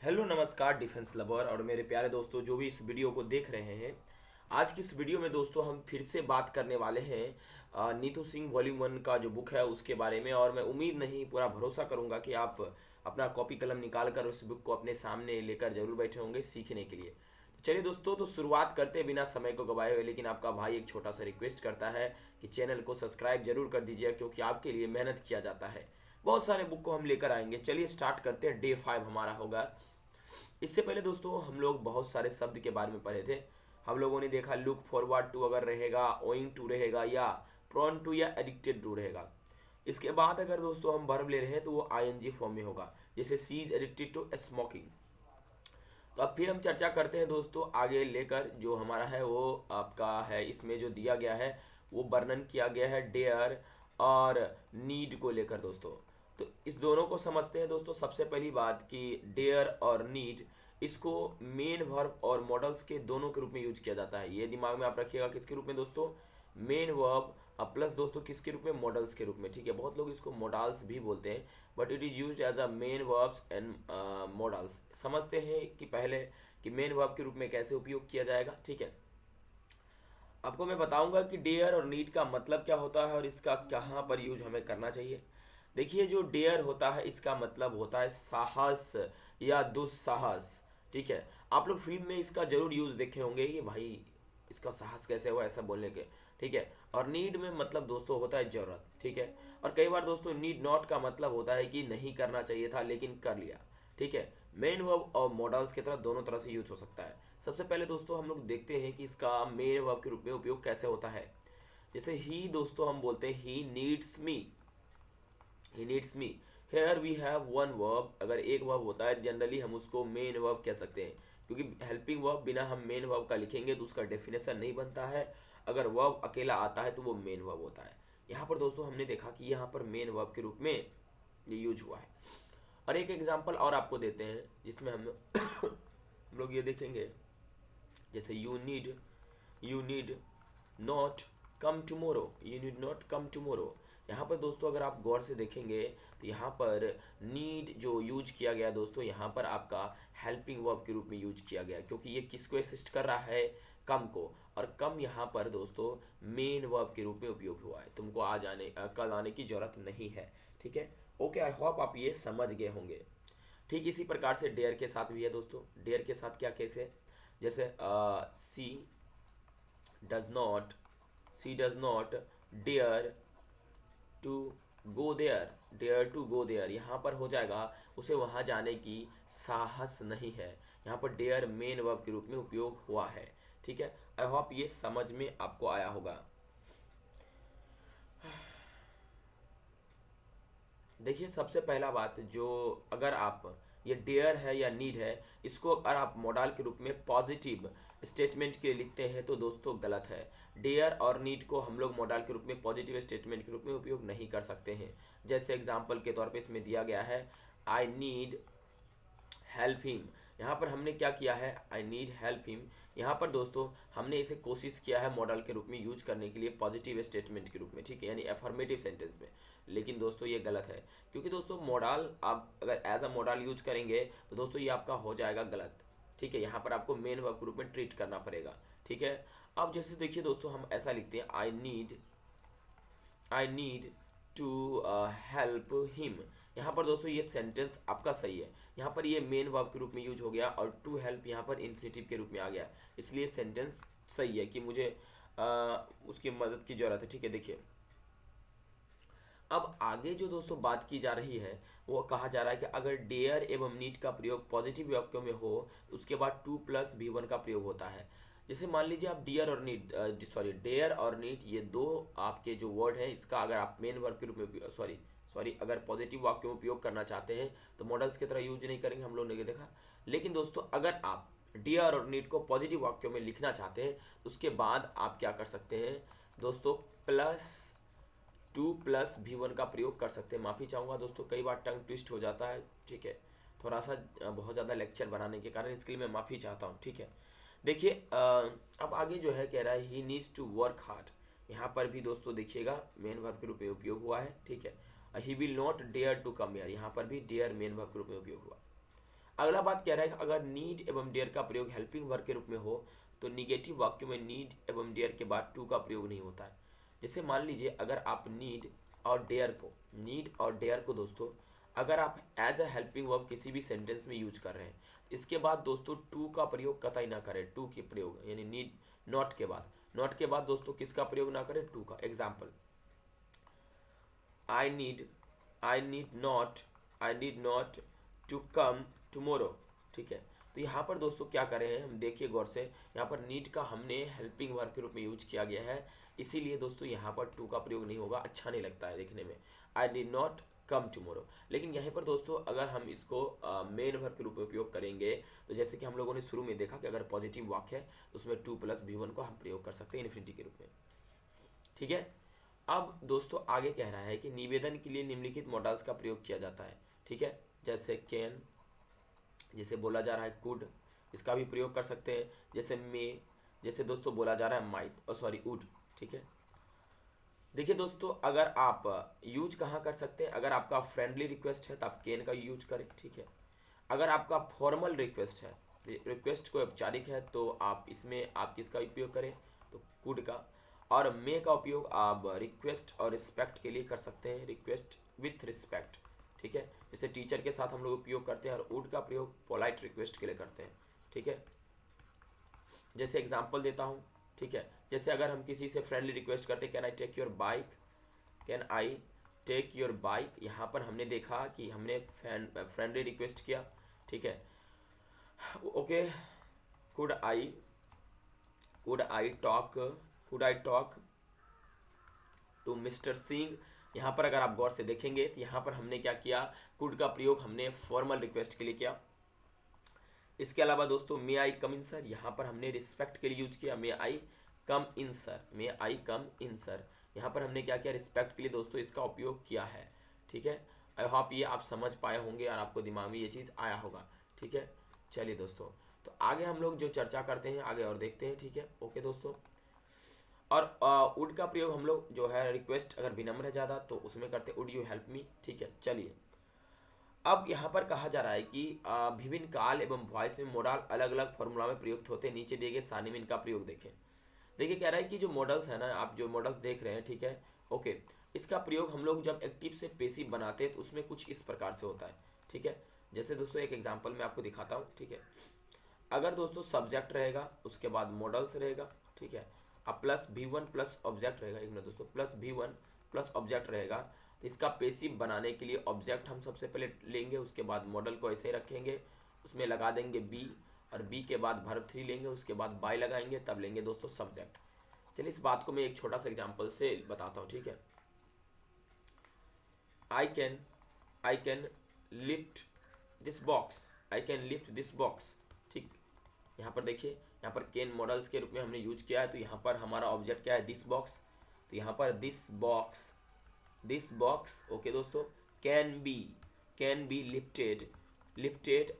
Hello नमस्कार defence lover और मेरे प्यारे दोस्तों जो भी इस वीडियो को देख रहे हैं। आज की इस वीडियो में दोस्तों हम फिर से बात करने वाले हैं नीतू सिंह वॉल्यूम 1 का जो बुक है उसके बारे में। और मैं उम्मीद नहीं पूरा भरोसा करूंगा कि आप अपना कॉपी कलम निकाल कर उस बुक को अपने सामने लेकर जरूर बैठे होंगे सीखने के लिए। तो चलिए दोस्तों, तो शुरुआत करते हैं बिना समय को गवाए हुए। लेकिन आपका भाई एक छोटा सा रिक्वेस्ट करता है कि चैनल को सब्सक्राइब जरूर कर दीजिए, क्योंकि आपके लिए मेहनत किया जाता है। बहुत सारे बुक को हम लेकर आएंगे। चलिए स्टार्ट करते हैं। डे 5 हमारा होगा। इससे पहले दोस्तों हम लोग बहुत सारे शब्द के बारे में पढ़े थे। हम लोगों ने देखा लुक फॉरवर्ड टू अगर रहेगा, ओइंग टू रहेगा, या प्रोन टू या एडिक्टेड टू रहेगा। इसके बाद अगर दोस्तों हम वर्ब ले रहे हैं तो वो आईएनजी फॉर्म में होगा, जैसे सी इज एडिक्टेड टू स्मोकिंग। तो अब फिर हम चर्चा करते हैं दोस्तों आगे लेकर। जो हमारा है वो आपका है, इसमें जो दिया गया है वो वर्णन किया गया है डेयर और नीड को लेकर दोस्तों। तो इस दोनों को समझते हैं दोस्तों। सबसे पहली बात कि डेयर और नीड, इसको मेन वर्ब और मॉडल्स के दोनों के रूप में यूज किया जाता है। ये दिमाग में आप रखिएगा, किसके रूप में दोस्तों? मेन वर्ब प्लस दोस्तों किसके रूप में? मॉडल्स के रूप में। ठीक है, बहुत लोग इसको मॉडल्स भी बोलते हैं, but it is used as a main verbs and modals. समझते हैं कि पहले कि मेन वर्ब के रूप में कैसे उपयोग किया जाएगा। ठीक है, आपको मैं बताऊंगा कि डेयर और नीड का मतलब क्या होता है और इसका कहाँ पर यूज हमें करना चाहिए। देखिए, जो डेयर होता है इसका मतलब होता है साहस या दुस्साहस। ठीक है, आप लोग फिल्म में इसका जरूर यूज देखे होंगे कि भाई इसका साहस कैसे हुआ ऐसा बोलने के। ठीक है, और नीड में मतलब दोस्तों होता है जरूरत। ठीक है, और कई बार दोस्तों नीड नॉट का मतलब होता है कि नहीं करना चाहिए था लेकिन कर लिया। ठीक है, मेन वर्ब और मॉडल्स की तरह दोनों तरह से यूज हो सकता है। सबसे पहले दोस्तों हम लोग देखते हैं कि इसका मेन वर्ब के रूप में उपयोग कैसे होता है। जैसे ही दोस्तों हम बोलते हैं he needs me, he needs me. Here we have one verb. अगर एक वर्ब होता है जनरली हम उसको मेन वर्ब कह सकते हैं, क्योंकि हेल्पिंग वर्ब बिना हम मेन वर्ब का लिखेंगे तो उसका डेफिनेशन नहीं बनता है। अगर वर्ब अकेला आता है तो वो मेन वर्ब होता है। यहाँ पर दोस्तों हमने देखा कि यहाँ पर मेन वर्ब के रूप में ये यूज हुआ है। और एक एग्जांपल और आपको देते हैं जिसमें हम हम लोग ये देखेंगे। जैसे you need not come tomorrow, you need not come tomorrow. यहाँ पर दोस्तों अगर आप गौर से देखेंगे तो यहाँ पर नीड जो यूज किया गया दोस्तों, यहाँ पर आपका हेल्पिंग वर्ब के रूप में यूज किया गया, क्योंकि ये किसको असिस्ट कर रहा है? कम को। और कम यहाँ पर दोस्तों मेन वर्ब के रूप में उपयोग हुआ है। तुमको आज आने कल आने की जरूरत नहीं है। ठीक है, ओके, आई होप आप ये समझ गए होंगे। ठीक इसी प्रकार से डेयर के साथ भी है दोस्तों। डेयर के साथ क्या केस है? जैसे she does not, she does not dare to go there, dare to go there. यहाँ पर हो जाएगा उसे वहाँ जाने की साहस नहीं है। यहाँ पर डेयर मेन वर्ब के रूप में उपयोग हुआ है। ठीक है, आई होप ये समझ में आपको आया होगा। देखिए, सबसे पहला बात जो, अगर आप ये डेयर है या नीड है, इसको अगर आप मॉडल के रूप में पॉजिटिव स्टेटमेंट के लिए लिखते हैं तो दोस्तों गलत है। डेयर और नीड को हम लोग मॉडल के रूप में पॉजिटिव स्टेटमेंट के रूप में उपयोग नहीं कर सकते हैं। जैसे एग्जांपल के तौर पे इसमें दिया गया है आई नीड हेल्प हिम। यहाँ पर हमने क्या किया है? I need help him. यहाँ पर दोस्तों हमने इसे कोशिश किया है मॉडल के रूप में यूज करने के लिए पॉजिटिव स्टेटमेंट के रूप में। ठीक है, यानी अफर्मेटिव सेंटेंस में। लेकिन दोस्तों ये गलत है, क्योंकि दोस्तों मॉडल आप अगर एज अ मॉडल यूज करेंगे तो दोस्तों ये आपका हो जाएगा गलत। ठीक है, यहाँ पर आपको मेन वर्ब के रूप में ट्रीट करना पड़ेगा। ठीक है, अब जैसे देखिए दोस्तों हम ऐसा लिखते हैं I need to help him. यहाँ पर दोस्तों ये सेंटेंस आपका सही है। यहाँ पर ये मेन वर्ब के रूप में यूज हो गया और टू हेल्प यहाँ पर इन्फिनेटिव के रूप में आ गया, इसलिए सेंटेंस सही है कि मुझे उसकी मदद की जरूरत है। ठीक है, देखिए अब आगे जो दोस्तों बात की जा रही है वो कहा जा रहा है कि अगर डेयर एवं नीड का प्रयोग पॉजिटिव वाक्यों में हो तो उसके बाद टू प्लस भी वन का प्रयोग होता है। जैसे मान लीजिए आप डियर और नीड, सॉरी डेयर और नीड, ये दो आपके जो वर्ड हैं, इसका अगर आप मेन वर्ब के रूप में सॉरी सॉरी अगर पॉजिटिव वाक्यों में उपयोग करना चाहते हैं तो मॉडल्स की तरह यूज नहीं करेंगे, हम लोग ने देखा। लेकिन दोस्तों अगर आप डियर और नीड को पॉजिटिव वाक्यों में लिखना चाहते हैं तो उसके बाद आप क्या कर सकते हैं दोस्तों? प्लस टू प्लस भी वन का प्रयोग कर सकते हैं। माफ़ी चाहूँगा दोस्तों, कई बार टंग ट्विस्ट हो जाता है। ठीक है, थोड़ा सा बहुत ज़्यादा लेक्चर बनाने के कारण इसके लिए मैं माफ़ी चाहता हूँ। ठीक है, देखिए अब आगे जो है कह रहा है he needs to work hard. यहाँ पर भी दोस्तों देखिएगा मेन वर्ब के रूप में उपयोग हुआ है। ठीक है, he will not dare to come here, यहाँ पर भी डेयर मेन वर्ब के रूप में उपयोग हुआ। अगला बात कह रहा है कि अगर नीड एवं डेयर का प्रयोग हेल्पिंग वर्ब के रूप में हो तो निगेटिव वाक्यों में नीड एवं डेयर के बाद टू का प्रयोग नहीं होता है। जैसे मान लीजिए अगर आप नीड और डेयर को दोस्तों अगर आप एज अ हेल्पिंग वर्ब किसी भी सेंटेंस में यूज कर रहे हैं, इसके बाद दोस्तों टू का प्रयोग कतई ना करें। टू के प्रयोग यानी नीड, नॉट के बाद दोस्तों किसका प्रयोग ना करें, टू का। Example, I need I need not to come tomorrow. ठीक है, तो यहाँ पर दोस्तों क्या कर रहे हैं हम, देखिए गौर से, यहाँ पर नीड का हमने हेल्पिंग वर्ब के रूप में यूज किया गया है, इसीलिए दोस्तों यहाँ पर टू का प्रयोग नहीं होगा, अच्छा नहीं लगता है देखने में। आई नीड नॉट कम टुमारो। लेकिन यहाँ पर दोस्तों अगर हम इसको मेन वर्ब के रूप में उपयोग करेंगे तो जैसे कि हम लोगों ने शुरू में देखा कि अगर पॉजिटिव वाक्य है तो उसमें टू प्लस V1 को हम प्रयोग कर सकते हैं इन्फिनिटी के रूप में। ठीक है, अब दोस्तों आगे कह रहा है कि निवेदन के लिए निम्नलिखित मॉडल्स का प्रयोग किया जाता है। ठीक है, जैसे कैन, जैसे बोला जा रहा है कुड, इसका भी प्रयोग कर सकते हैं। जैसे मे, जैसे दोस्तों बोला जा रहा है माइट वुड। ठीक है, देखिए दोस्तों अगर आप यूज कहाँ कर सकते हैं, अगर आपका फ्रेंडली रिक्वेस्ट है तो आप कैन का यूज करें। ठीक है, अगर आपका फॉर्मल रिक्वेस्ट है, रिक्वेस्ट को औपचारिक है, तो आप इसमें आप किसका उपयोग करें, तो कुड का। और मे का उपयोग आप रिक्वेस्ट और रिस्पेक्ट के लिए कर सकते हैं, रिक्वेस्ट विथ रिस्पेक्ट। ठीक है, जैसे टीचर के साथ हम लोग उपयोग करते हैं, और वुड का प्रयोग पोलाइट रिक्वेस्ट के लिए करते हैं। ठीक है, जैसे एग्जांपल देता हूँ। ठीक है, जैसे अगर हम किसी से फ्रेंडली रिक्वेस्ट करते हैं, can I take your bike, can I take your bike, यहाँ पर हमने देखा कि हमने फ्रेंडली रिक्वेस्ट किया। ठीक है, okay, could I talk to Mister Singh. यहाँ पर अगर आप गौर से देखेंगे तो यहाँ पर हमने क्या किया, कुड का प्रयोग हमने फॉर्मल रिक्वेस्ट के लिए किया। इसके अलावा दोस्तों मे आई कम इन सर, यहाँ पर हमने रिस्पेक्ट के लिए यूज किया, मे आई कम इन सर। यहाँ पर हमने क्या किया, रिस्पेक्ट के लिए दोस्तों इसका उपयोग किया है। ठीक है, आई होप ये आप समझ पाए होंगे और आपको दिमाग में ये चीज़ आया होगा। ठीक है, चलिए दोस्तों, तो आगे हम लोग जो चर्चा करते हैं आगे और देखते हैं। ठीक है, ओके दोस्तों, और वुड का प्रयोग हम लोग जो है रिक्वेस्ट अगर विनम्र है ज़्यादा तो उसमें करते वुड यू हेल्प मी। ठीक है, चलिए अब यहाँ पर कहा जा रहा है कि विभिन्न काल एवं वॉइस में मॉडल अलग अलग फॉर्मूला में प्रयुक्त होते हैं। नीचे दिए गए सारणी में इनका प्रयोग देखें। देखिए कह रहा है कि जो मॉडल्स है ना, आप जो मॉडल्स देख रहे हैं, ठीक है, ओके, इसका प्रयोग हम लोग जब एक्टिव से पेसिव बनाते हैं तो उसमें कुछ इस प्रकार से होता है। ठीक है, जैसे दोस्तों एक एग्जाम्पल मैं आपको दिखाता हूँ। ठीक है, अगर दोस्तों सब्जेक्ट रहेगा, उसके बाद मॉडल्स रहेगा। ठीक है, अब प्लस V1 प्लस ऑब्जेक्ट रहेगा, एक मिनट दोस्तों, प्लस V1 प्लस ऑब्जेक्ट रहेगा, तो इसका पेसिव बनाने के लिए ऑब्जेक्ट हम सबसे पहले लेंगे, उसके बाद मॉडल को ऐसे ही रखेंगे, उसमें लगा देंगे बी, और बी के बाद वर्ब 3 लेंगे, उसके बाद बाय लगाएंगे, तब लेंगे दोस्तों सब्जेक्ट। चलिए इस बात को मैं एक छोटा सा एग्जाम्पल से बताता हूँ। ठीक है, I can lift this box. ठीक, यहाँ पर देखिए, यहाँ पर कैन मॉडल्स के रूप में हमने यूज किया है, तो यहाँ पर हमारा ऑब्जेक्ट क्या है, दिस बॉक्स। तो यहाँ पर दिस बॉक्स, ओके दोस्तों, कैन बी लिफ्टेड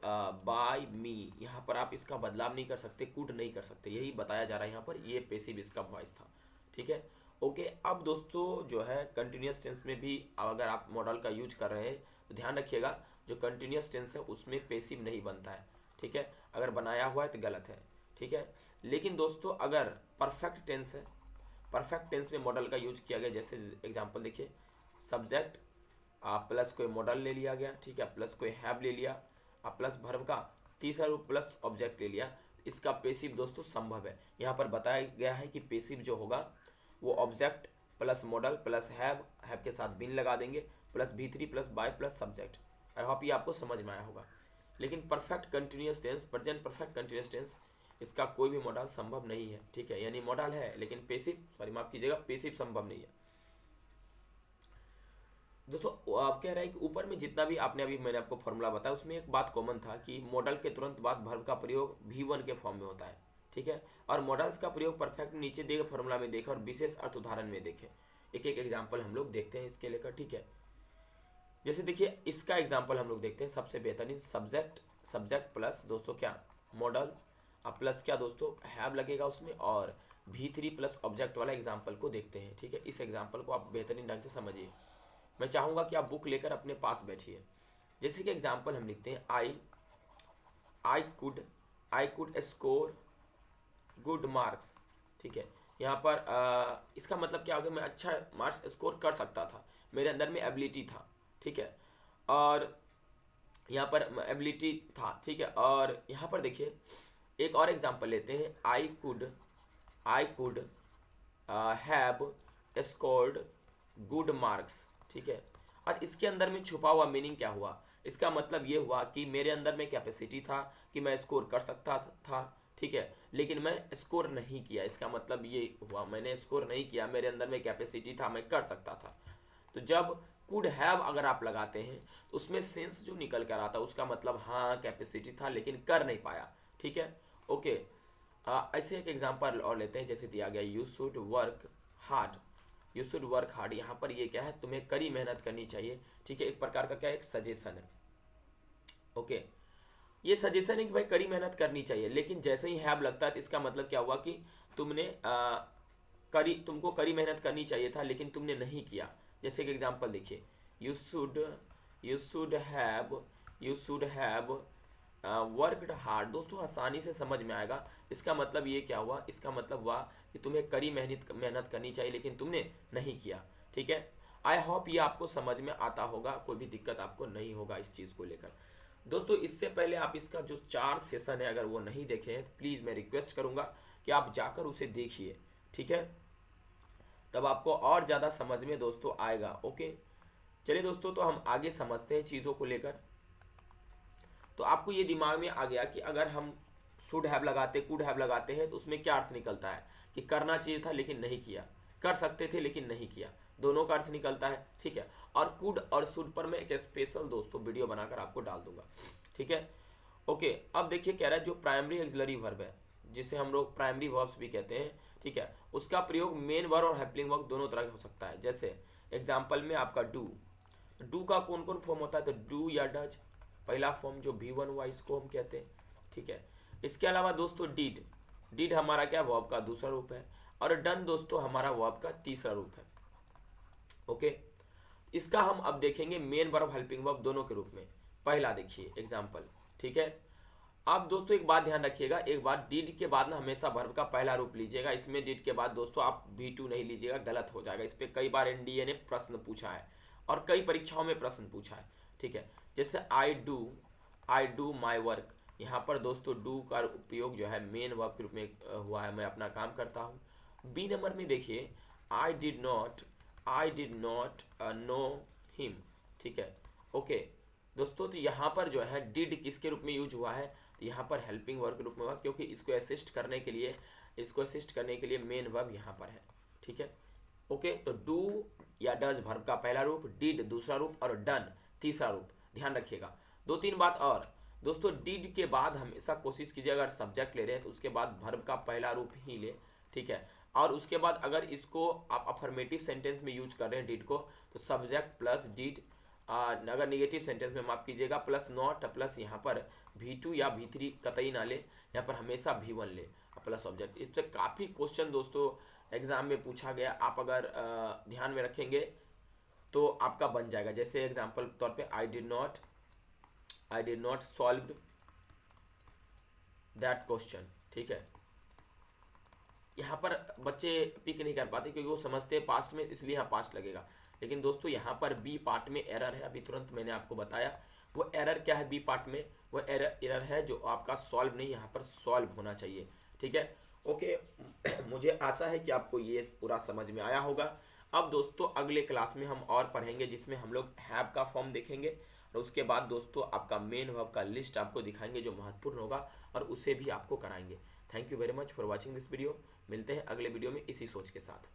बाय मी। यहाँ पर आप इसका बदलाव नहीं कर सकते, कुड नहीं कर सकते, यही बताया जा रहा है यहाँ पर, ये पेसिव इसका वॉइस था। ठीक है, ओके, अब दोस्तों जो है कंटिन्यूस टेंस में भी अगर आप मॉडल का यूज कर रहे हैं तो ध्यान रखिएगा, जो कंटिन्यूस टेंस है उसमें पेसिव नहीं बनता है। ठीक है, अगर बनाया हुआ है तो गलत है। ठीक है, लेकिन दोस्तों अगर परफेक्ट टेंस में मॉडल का यूज किया गया, जैसे एग्जांपल देखिए, सब्जेक्ट प्लस कोई मॉडल ले लिया गया। ठीक है, प्लस कोई हैव ले लिया, प्लस वर्ब का तीसरा रूप प्लस ऑब्जेक्ट ले लिया, इसका पेसिव दोस्तों संभव है। यहाँ पर बताया गया है कि पेसिव जो होगा वो object plus modal plus have के साथ बिन लगा देंगे, plus V3 plus by plus subject. I hope ये आपको समझ में आया होगा। लेकिन perfect continuous tense, present perfect continuous tense, इसका कोई भी मॉडल संभव नहीं है। ठीक है, यानी मॉडल है लेकिन माफ कीजिएगा, पेसिव संभव नहीं है। दोस्तों आप कह रहे हैं कि ऊपर में जितना भी मैंने आपको फॉर्मूला बताया उसमें एक बात कॉमन था कि मॉडल के तुरंत बाद वर्ब का प्रयोग V1 के फॉर्म में होता है। ठीक है, और मॉडल्स का प्रयोग परफेक्ट नीचे दिए गए फॉर्मूला में देखें और विशेष अर्थ उदाहरण में देखें। एक एक एग्जाम्पल हम लोग देखते हैं इसके लेकर। ठीक है, जैसे देखिए इसका एग्जाम्पल हम लोग देखते हैं, सबसे बेहतरीन सब्जेक्ट प्लस दोस्तों क्या मॉडल, अब प्लस क्या दोस्तों हैव लगेगा उसमें, और V3 प्लस ऑब्जेक्ट वाला एग्जाम्पल को देखते हैं। ठीक है, इस एग्जाम्पल को आप बेहतरीन ढंग से समझिए। मैं चाहूँगा कि आप बुक लेकर अपने पास बैठिए। जैसे कि एग्जाम्पल हम लिखते हैं, I could score good marks. ठीक है, यहाँ पर इसका मतलब क्या हो गया, मैं अच्छा मार्क्स स्कोर कर सकता था, मेरे अंदर में एबिलिटी था। ठीक है, और यहाँ पर एबिलिटी था। ठीक है, और यहाँ पर देखिए एक और एग्जांपल लेते हैं, I could have scored good marks. ठीक है, और इसके अंदर में छुपा हुआ मीनिंग क्या हुआ, इसका मतलब ये हुआ कि मेरे अंदर में कैपेसिटी था कि मैं स्कोर कर सकता था। ठीक है, लेकिन मैं स्कोर नहीं किया, इसका मतलब ये हुआ मैंने स्कोर नहीं किया, मेरे अंदर में कैपेसिटी था, मैं कर सकता था। तो जब कुड हैव अगर आप लगाते हैं तो उसमें सेंस जो निकल कर आता है उसका मतलब हाँ कैपेसिटी था लेकिन कर नहीं पाया। ठीक है, ओके। ऐसे एक एग्जांपल और लेते हैं, जैसे दिया गया you should work hard. You should work hard, यहाँ पर ये क्या है, तुम्हें कड़ी मेहनत करनी चाहिए। ठीक है, एक प्रकार का क्या एक सजेशन है। ओके, ये सजेशन है कि भाई कड़ी मेहनत करनी चाहिए, लेकिन जैसे ही हैव लगता है तो इसका मतलब क्या हुआ कि तुमको कड़ी मेहनत करनी चाहिए था लेकिन तुमने नहीं किया। जैसे कि एग्जांपल देखिए, you should you should have you should have worked hard. दोस्तों आसानी से समझ में आएगा, इसका मतलब ये क्या हुआ, इसका मतलब हुआ कि तुम्हें कड़ी मेहनत करनी चाहिए लेकिन तुमने नहीं किया। ठीक है, आई होप ये आपको समझ में आता होगा, कोई भी दिक्कत आपको नहीं होगा इस चीज़ को लेकर। दोस्तों इससे पहले आप इसका जो 4 सेशन है अगर वो नहीं देखे हैं तो प्लीज़ मैं रिक्वेस्ट करूंगा कि आप जाकर उसे देखिए। ठीक है, तब आपको और ज़्यादा समझ में दोस्तों आएगा। ओके, चलिए दोस्तों, तो हम आगे समझते हैं चीज़ों को लेकर। तो आपको ये दिमाग में आ गया कि अगर हम शुड हैव लगाते कुड हैव लगाते हैं तो उसमें क्या अर्थ निकलता है कि करना चाहिए था लेकिन नहीं किया, कर सकते थे लेकिन नहीं किया, दोनों का अर्थ निकलता है। ठीक है, और कुड और शुड पर मैं एक स्पेशल दोस्तों वीडियो बनाकर आपको डाल दूंगा। ठीक है, ओके। अब देखिए कह रहा है जो प्राइमरी एक्सिलरी वर्ब है, जिसे हम लोग प्राइमरी वर्ब्स भी कहते हैं। ठीक है, उसका प्रयोग मेन वर्ब और हेल्पिंग वर्ब दोनों तरह का हो सकता है। जैसे एग्जाम्पल में आपका डू का कौन कौन फॉर्म होता है, तो डू या डज पहला फॉर्म जो V1 हुआ इसको हम कहते हैं। ठीक है, इसके अलावा दोस्तों डीड हमारा क्या वर्ब का दूसरा रूप है, और डन दोस्तों हमारा वर्ब का तीसरा रूप है। ओके, इसका हम अब देखेंगे मेन वर्ब हेल्पिंग वर्ब दोनों के रूप में। पहला देखिए एग्जाम्पल। ठीक है, आप दोस्तों एक बात ध्यान रखिएगा, एक बार डीड के बाद ना हमेशा वर्ब का पहला रूप लीजिएगा। इसमें डीड के बाद दोस्तों आप V2 नहीं लीजिएगा, गलत हो जाएगा। इस पर कई बार एनडीए ने प्रश्न पूछा है और कई परीक्षाओं में प्रश्न पूछा है। ठीक है, जैसे आई डू माई वर्क, यहाँ पर दोस्तों डू का उपयोग जो है मेन वर्ब के रूप में हुआ है, मैं अपना काम करता हूँ। बी नंबर में देखिए I did not know him. ठीक है, ओके दोस्तों, तो यहाँ पर जो है डिड किसके रूप में यूज हुआ है, तो यहाँ पर हेल्पिंग वर्ब के रूप में हुआ, क्योंकि इसको असिस्ट करने के लिए मेन वर्ब यहाँ पर है। ठीक है, ओके। तो डू या डज वर्ब का पहला रूप, डिड दूसरा रूप और डन तीसरा रूप, ध्यान रखिएगा। 2-3 बात और दोस्तों, डिड के बाद हमेशा कोशिश कीजिए अगर सब्जेक्ट ले रहे हैं तो उसके बाद वर्ब का पहला रूप ही ले। ठीक है, और उसके बाद अगर इसको आप अफर्मेटिव सेंटेंस में यूज कर रहे हैं डिड को, तो सब्जेक्ट प्लस डिड, अगर निगेटिव सेंटेंस में माफ कीजिएगा प्लस नॉट प्लस यहाँ पर V2 या V3 कतई ना ले, यहाँ पर हमेशा V1 ले प्लस ऑब्जेक्ट। इससे काफ़ी क्वेश्चन दोस्तों एग्जाम में पूछा गया, आप अगर ध्यान में रखेंगे तो आपका बन जाएगा। जैसे एग्जाम्पल के तौर पे I did not solve that question. ठीक है, यहाँ पर बच्चे पिक नहीं कर पाते क्योंकि वो समझते हैं पास्ट में, इसलिए यहाँ पास्ट लगेगा। लेकिन दोस्तों यहाँ पर बी पार्ट में एरर है, अभी तुरंत मैंने आपको बताया। वो एरर क्या है बी पार्ट में, वो एरर है जो आपका सॉल्व नहीं, यहाँ पर सॉल्व होना चाहिए। ठीक है, ओके। मुझे आशा है कि आपको ये पूरा समझ में आया होगा। अब दोस्तों अगले क्लास में हम और पढ़ेंगे जिसमें हम लोग हैव का फॉर्म देखेंगे, और उसके बाद दोस्तों आपका मेन वर्ब का लिस्ट आपको दिखाएंगे जो महत्वपूर्ण होगा, और उसे भी आपको कराएंगे। Thank you very much for watching this video. मिलते हैं अगले वीडियो में इसी सोच के साथ।